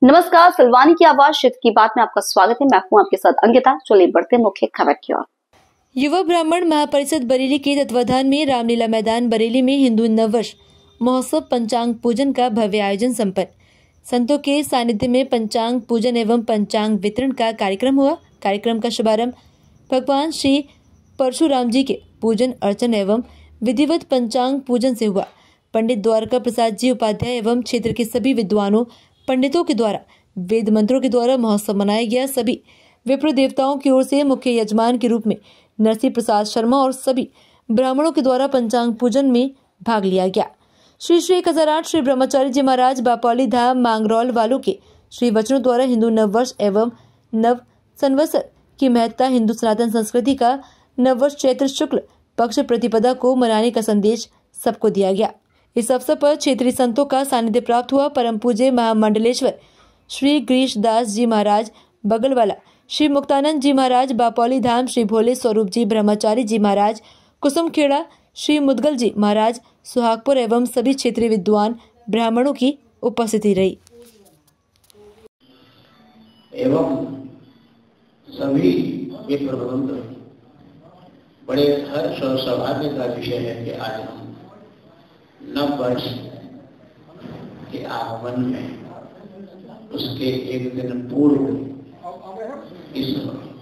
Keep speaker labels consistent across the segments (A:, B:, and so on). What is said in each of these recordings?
A: नमस्कार, सिलवानी की आवाज क्षेत्र की बात में आपका स्वागत है। मैं हूं आपके साथ अंकिता। चलिए बढ़ते मुख्य खबर की ओर।
B: युवा ब्राह्मण महापरिषद बरेली के तत्वाधान में रामलीला मैदान बरेली में हिंदू नववर्ष महोत्सव पंचांग पूजन का भव्य आयोजन संपन्न। संतों के सानिध्य में पंचांग पूजन एवं पंचांग वितरण का कार्यक्रम हुआ। कार्यक्रम का शुभारंभ भगवान श्री परशुराम जी के पूजन अर्चन एवं विधिवत पंचांग पूजन से हुआ। पंडित द्वारका प्रसाद जी उपाध्याय एवं क्षेत्र के सभी विद्वानों पंडितों के द्वारा वेद मंत्रों के द्वारा महोत्सव मनाया गया। सभी विप्र देवताओं की ओर से मुख्य यजमान के रूप में नरसिंह प्रसाद शर्मा और सभी ब्राह्मणों के द्वारा पंचांग पूजन में भाग लिया गया। श्री 1008 श्री ब्रह्मचारी जी महाराज बापौली धाम मांगरौल वालों के श्री वचनों द्वारा हिंदू नववर्ष एवं नव संवत्सर की महत्ता, हिंदू सनातन संस्कृति का नववर्ष चैत्र शुक्ल पक्ष प्रतिपदा को मनाने का संदेश सबको दिया गया। इस अवसर पर क्षेत्रीय संतों का सानिध्य प्राप्त हुआ। परम पूज्य महामंडलेश्वर श्री गिरीश दास जी महाराज बगलवाला, श्री मुक्तानंद जी महाराज बापौली धाम, श्री भोले स्वरूप जी ब्रह्मचारी जी महाराज कुसुमखेड़ा, श्री मुदगल जी महाराज सुहागपुर एवं सभी क्षेत्रीय विद्वान ब्राह्मणों की उपस्थिति रही।
C: एवं सभी विप्रबंध बड़े हर्ष और सौभाग्य का विषय है कि आज हम नव वर्ष के आगमन में उसके एक दिन पूर्व इस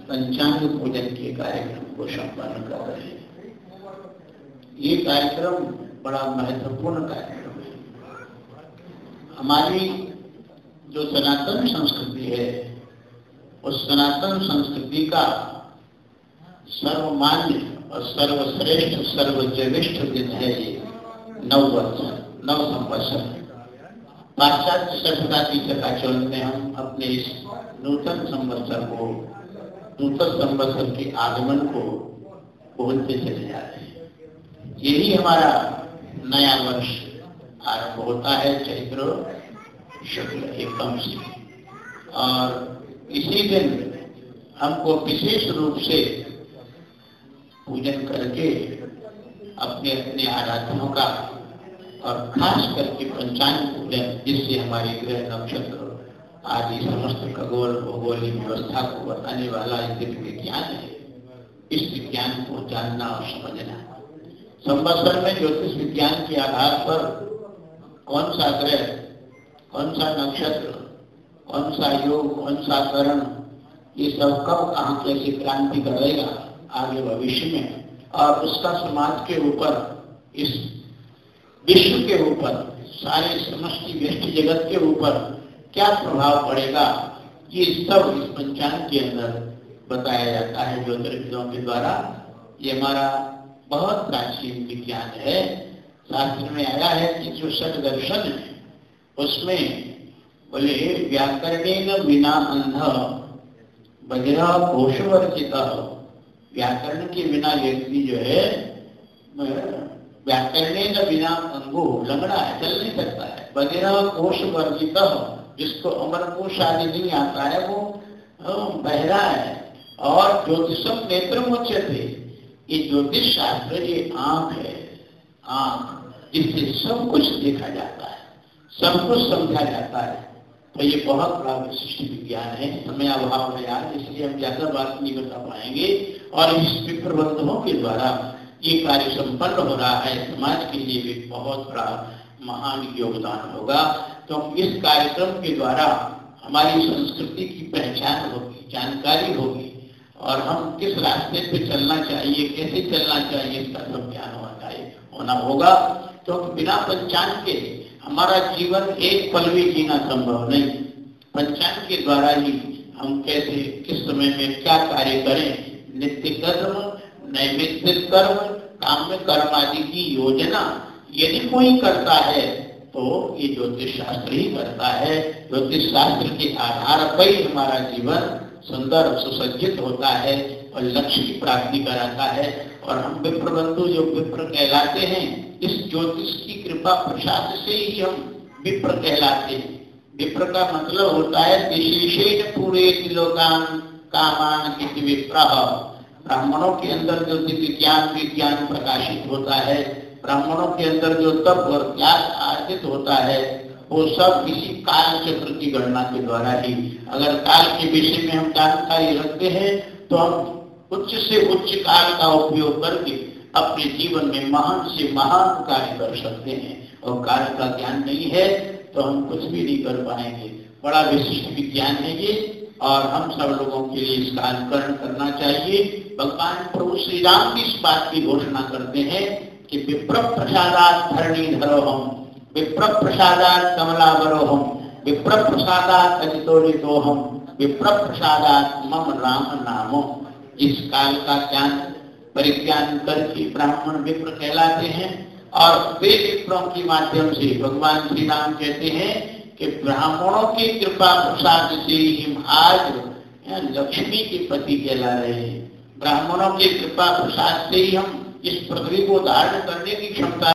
C: पंचांग पूजन के कार्यक्रम को संपन्न कर रहे हैं। ये कार्यक्रम बड़ा महत्वपूर्ण कार्यक्रम है। हमारी जो सनातन संस्कृति है, उस सनातन संस्कृति का सर्वमान्य और सर्वश्रेष्ठ सर्वज्येष्ठ दिन है ये नववर्ष, नव संवत्सर। पाश्चात्य सभ्यता की चकाचौंध में हम अपने इस नूतन संवत्सर को, नूतन संवत्सर के आगमन को बोलते चले जा रहे हैं। यही हमारा नया वर्ष आरंभ होता है चैत्र शुक्ल एकम से, और इसी दिन हमको विशेष रूप से पूजन करके अपने अपने आराधनों का और खास करके पंचांग पूजन, जिससे हमारे ग्रह नक्षत्र आदि समस्त खगोल भौगोलिक व्यवस्था को बताने वाला एक विज्ञान है। इस विज्ञान को जानना और समझना, संवत्सर में ज्योतिष विज्ञान के आधार पर कौन सा ग्रह, कौन सा नक्षत्र, कौन सा योग, कौन सा करण, ये सब कब कहाँ कैसे क्रांति करेगा आगे भविष्य में, और उसका समाज के ऊपर, इस विश्व के ऊपर, सारे समष्टि व्यष्टि जगत के ऊपर क्या प्रभाव पड़ेगा, ये सब इस पंचांग के अंदर बताया जाता है ज्योतिर्विदों के द्वारा। ये हमारा बहुत प्राचीन विज्ञान है। शास्त्र में आया है कि जो षट दर्शन है उसमें बोले व्याकरणेन विना अंध बधिरा घोषवर्जित। व्याकरण के बिना व्यक्ति जो है, व्याकरण बिना अंगो लंगड़ा है, चल नहीं सकता है। बधिरा कोश वर्जित, जिसको अमर कोश आदि नहीं आता है, वो बहरा है। और ज्योतिषम नेत्र मुच्यते, ये ज्योतिष शास्त्र ये आंख है, आंख जिससे सब कुछ देखा जाता है, सब कुछ समझा जाता है। तो ये बहुत बड़ा विशिष्ट विज्ञान है। समय अभाव है यार, इसलिए हम ज्यादा बात नहीं बता पाएंगे। और इस विप्रबंधों के द्वारा ये कार्य संपन्न हो रहा है, समाज के लिए भी बहुत बड़ा महान योगदान होगा। तो इस कार्यक्रम के द्वारा हमारी संस्कृति की पहचान होगी, जानकारी होगी, और हम किस रास्ते पे चलना चाहिए, कैसे चलना चाहिए, इसका सब ज्ञान होना होगा। तो बिना पंचांग के हमारा जीवन एक पल भी जीना संभव नहीं। पंचांग के द्वारा ही हम कैसे, किस समय में क्या कार्य करें, नित्य कर्म, नैमित्तिक कर्म, काम्य कर्म आदि की योजना यदि कोई करता है तो ये ज्योतिष शास्त्र ही करता है। ज्योतिष शास्त्र के आधार पर ही हमारा जीवन सुंदर सुसज्जित होता है और लक्ष्य की प्राप्ति कराता है। और हम विप्रबंधु जो विप्र कहलाते हैं, इस ज्योतिष की कृपा प्रसाद से ही हम विप्र कहलाते हैं। विप्र का मतलब होता है विशेषेण पूरे लोकान कामान इति विप्रः। ब्राह्मणों के अंदर जो दिव्य ज्ञान विज्ञान प्रकाशित होता है, ब्राह्मणों के अंदर जो तप और ज्ञान अर्जित होता है, वो सब इसी काल चक्र की गणना के द्वारा ही, अगर काल के विषय में हम जानकारी रखते हैं तो हम उच्च से उच्च काल का उपयोग करके अपने जीवन में महान से महान कार्य कर सकते हैं। और काल का ज्ञान नहीं है तो हम कुछ भी नहीं कर पाएंगे। बड़ा विशिष्ट विज्ञान है ये, और हम सब लोगों के लिए इसका अनुकरण करना चाहिए। भगवान प्रभु श्री राम भी इस बात की घोषणा करते हैं कि विप्र प्रसादात धरणी धरोहम, विप्र प्रसादात कमलावरोहम, विप्र प्रसादात अजितोलितोहम, विप्र प्रसादात मम राम नामो। इस काल का ज्ञान परिज्ञान करके ब्राह्मण विप्र कहलाते हैं, और वे विप्रों के माध्यम से भगवान श्री राम कहते हैं कि ब्राह्मणों की कृपा प्रसाद से ही हम आज लक्ष्मी के पति कहला रहे हैं। ब्राह्मणों की कृपा प्रसाद से ही हम इस पृथ्वी को धारण करने की क्षमता